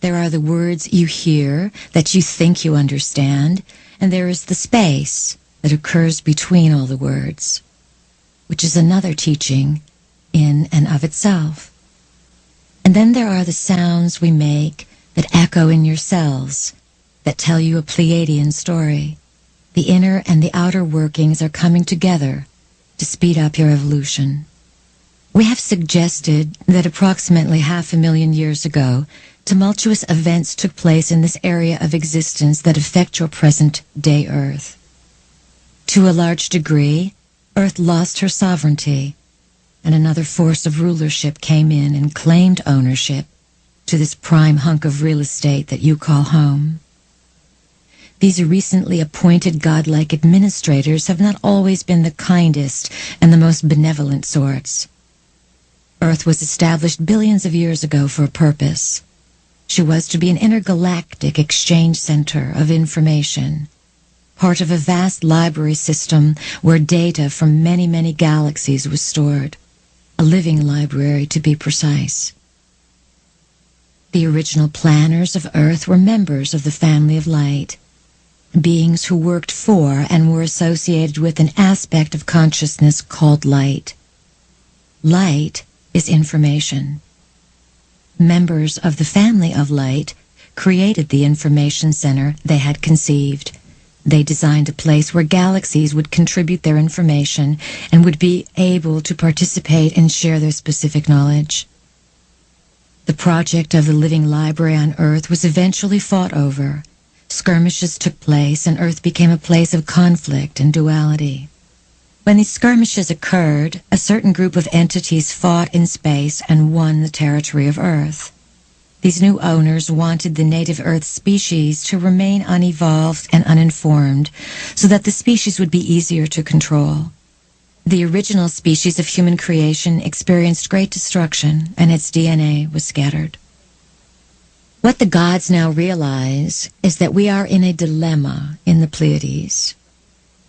There are the words you hear that you think you understand, and there is the space that occurs between all the words, which is another teaching in and of itself. And then there are the sounds we make that echo in your cells, that tell you a Pleiadian story. The inner and the outer workings are coming together to speed up your evolution. We have suggested that approximately 500,000 years ago, tumultuous events took place in this area of existence that affect your present-day Earth. To a large degree, Earth lost her sovereignty, and another force of rulership came in and claimed ownership to this prime hunk of real estate that you call home. These recently appointed godlike administrators have not always been the kindest and the most benevolent sorts. Earth was established billions of years ago for a purpose. She was to be an intergalactic exchange center of information, part of a vast library system where data from many, many galaxies was stored, a living library to be precise. The original planners of Earth were members of the family of light, beings who worked for and were associated with an aspect of consciousness called light. Light is information. Members of the family of light created the information center they had conceived. They designed a place where galaxies would contribute their information and would be able to participate and share their specific knowledge. The project of the living library on Earth was eventually fought over. Skirmishes took place, and Earth became a place of conflict and duality. When these skirmishes occurred, a certain group of entities fought in space and won the territory of Earth. These new owners wanted the native Earth species to remain unevolved and uninformed, so that the species would be easier to control. The original species of human creation experienced great destruction, and its DNA was scattered. What the gods now realize is that we are in a dilemma in the Pleiades.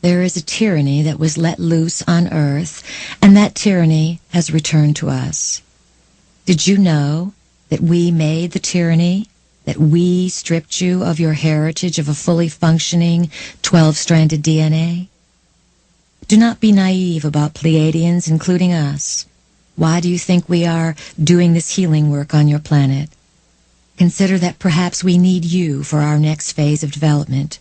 There is a tyranny that was let loose on Earth, and that tyranny has returned to us. Did you know that we made the tyranny, that we stripped you of your heritage of a fully functioning 12-stranded DNA? Do not be naive about Pleiadians, including us. Why do you think we are doing this healing work on your planet? Consider that perhaps we need you for our next phase of development.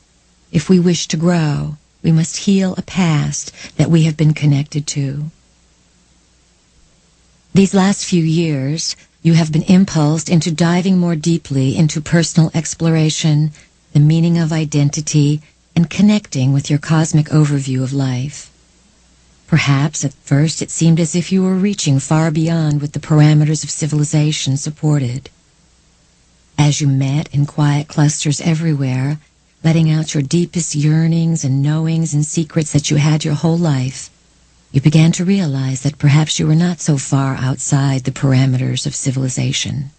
If we wish to grow, we must heal a past that we have been connected to. These last few years, you have been impulsed into diving more deeply into personal exploration, the meaning of identity, and connecting with your cosmic overview of life. Perhaps at first it seemed as if you were reaching far beyond what the parameters of civilization supported. As you met in quiet clusters everywhere, letting out your deepest yearnings and knowings and secrets that you had your whole life, you began to realize that perhaps you were not so far outside the parameters of civilization.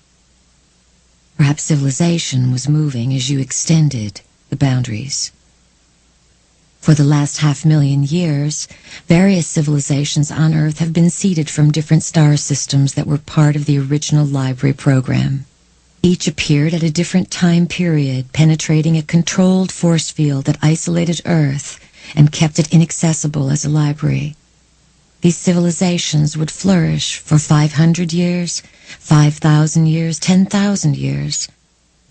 Perhaps civilization was moving as you extended the boundaries. For the last 500,000 years, various civilizations on Earth have been seeded from different star systems that were part of the original library program. Each appeared at a different time period, penetrating a controlled force field that isolated Earth and kept it inaccessible as a library. These civilizations would flourish for 500 years, 5,000 years, 10,000 years.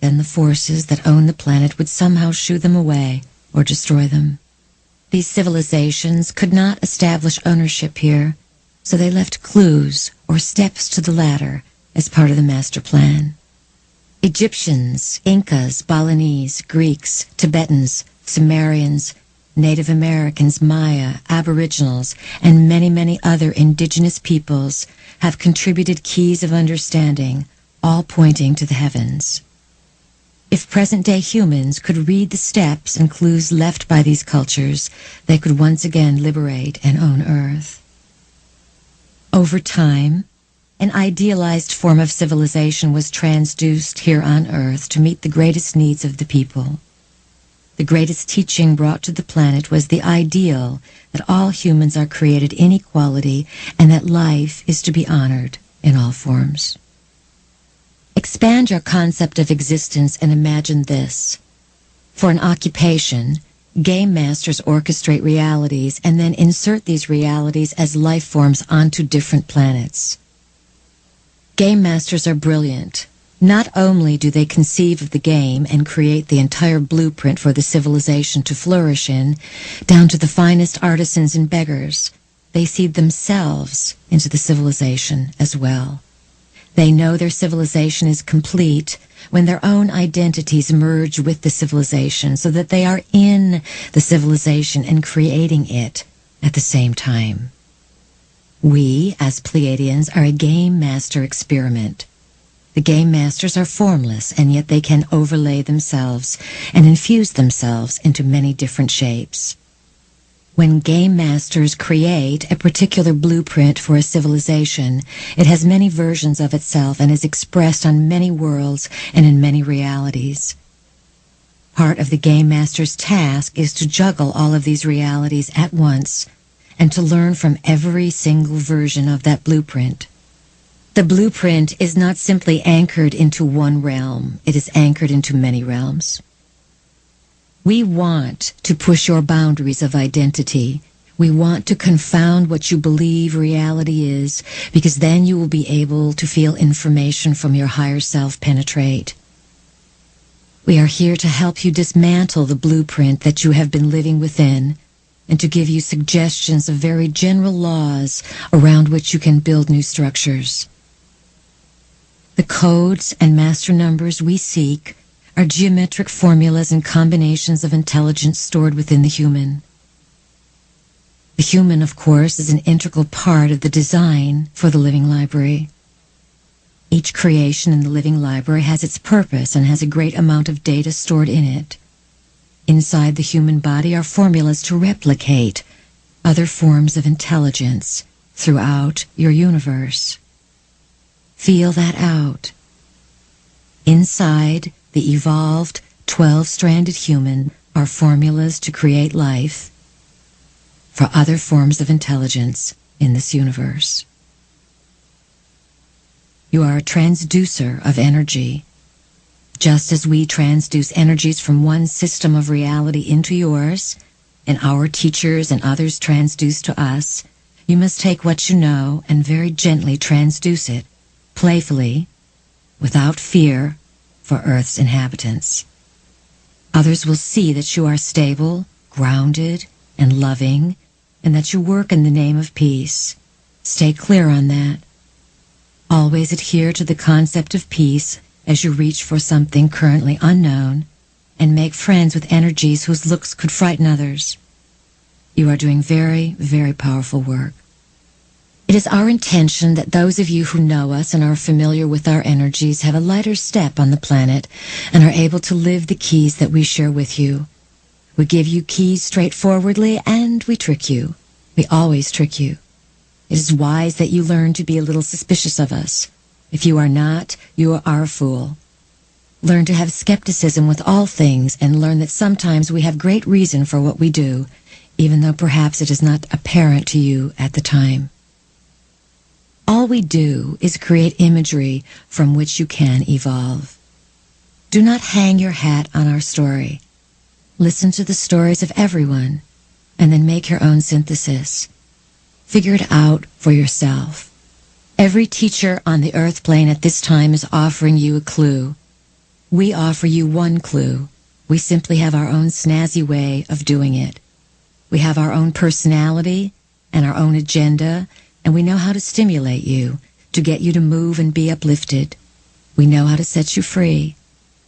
Then the forces that own the planet would somehow shoo them away or destroy them. These civilizations could not establish ownership here, so they left clues or steps to the ladder as part of the master plan. Egyptians, Incas, Balinese, Greeks, Tibetans, Sumerians, Native Americans, Maya, Aboriginals, and many, many other indigenous peoples have contributed keys of understanding, all pointing to the heavens. If present-day humans could read the steps and clues left by these cultures, they could once again liberate and own Earth. Over time, an idealized form of civilization was transduced here on Earth to meet the greatest needs of the people. The greatest teaching brought to the planet was the ideal that all humans are created in equality and that life is to be honored in all forms. Expand your concept of existence and imagine this. For an occupation, game masters orchestrate realities and then insert these realities as life forms onto different planets. Game masters are brilliant. Not only do they conceive of the game and create the entire blueprint for the civilization to flourish in, down to the finest artisans and beggars, they seed themselves into the civilization as well. They know their civilization is complete when their own identities merge with the civilization so that they are in the civilization and creating it at the same time. We, as Pleiadians, are a game master experiment. The game masters are formless, and yet they can overlay themselves and infuse themselves into many different shapes. When game masters create a particular blueprint for a civilization, it has many versions of itself and is expressed on many worlds and in many realities. Part of the game master's task is to juggle all of these realities at once and to learn from every single version of that blueprint. The blueprint is not simply anchored into one realm, it is anchored into many realms. We want to push your boundaries of identity. We want to confound what you believe reality is, because then you will be able to feel information from your higher self penetrate. We are here to help you dismantle the blueprint that you have been living within, and to give you suggestions of very general laws around which you can build new structures. The codes and master numbers we seek are geometric formulas and combinations of intelligence stored within the human. The human, of course, is an integral part of the design for the living library. Each creation in the living library has its purpose and has a great amount of data stored in it. Inside the human body are formulas to replicate other forms of intelligence throughout your universe. Feel that out. Inside the evolved 12-stranded human are formulas to create life for other forms of intelligence in this universe. You are a transducer of energy. Just as we transduce energies from one system of reality into yours, and our teachers and others transduce to us, you must take what you know and very gently transduce it, playfully, without fear, for Earth's inhabitants. Others will see that you are stable, grounded, and loving, and that you work in the name of peace. Stay clear on that. Always adhere to the concept of peace as you reach for something currently unknown, and make friends with energies whose looks could frighten others. You are doing very, very powerful work. It is our intention that those of you who know us and are familiar with our energies have a lighter step on the planet and are able to live the keys that we share with you. We give you keys straightforwardly, and we trick you. We always trick you. It is wise that you learn to be a little suspicious of us. If you are not, you are a fool. Learn to have skepticism with all things, and learn that sometimes we have great reason for what we do, even though perhaps it is not apparent to you at the time. All we do is create imagery from which you can evolve. Do not hang your hat on our story. Listen to the stories of everyone, and then make your own synthesis. Figure it out for yourself. Every teacher on the earth plane at this time is offering you a clue. We offer you one clue. We simply have our own snazzy way of doing it. We have our own personality and our own agenda, and we know how to stimulate you, to get you to move and be uplifted. We know how to set you free,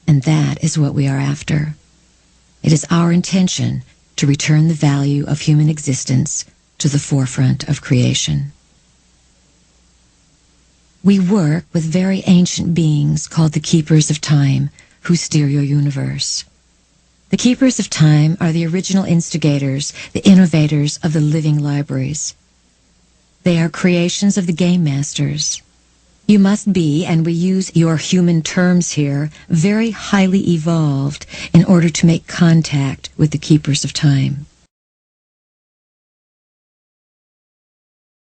and that is what we are after. It is our intention to return the value of human existence to the forefront of creation. We work with very ancient beings called the Keepers of Time, who steer your universe. The Keepers of Time are the original instigators, the innovators of the living libraries. They are creations of the game masters. You must be, and we use your human terms here, very highly evolved in order to make contact with the Keepers of Time.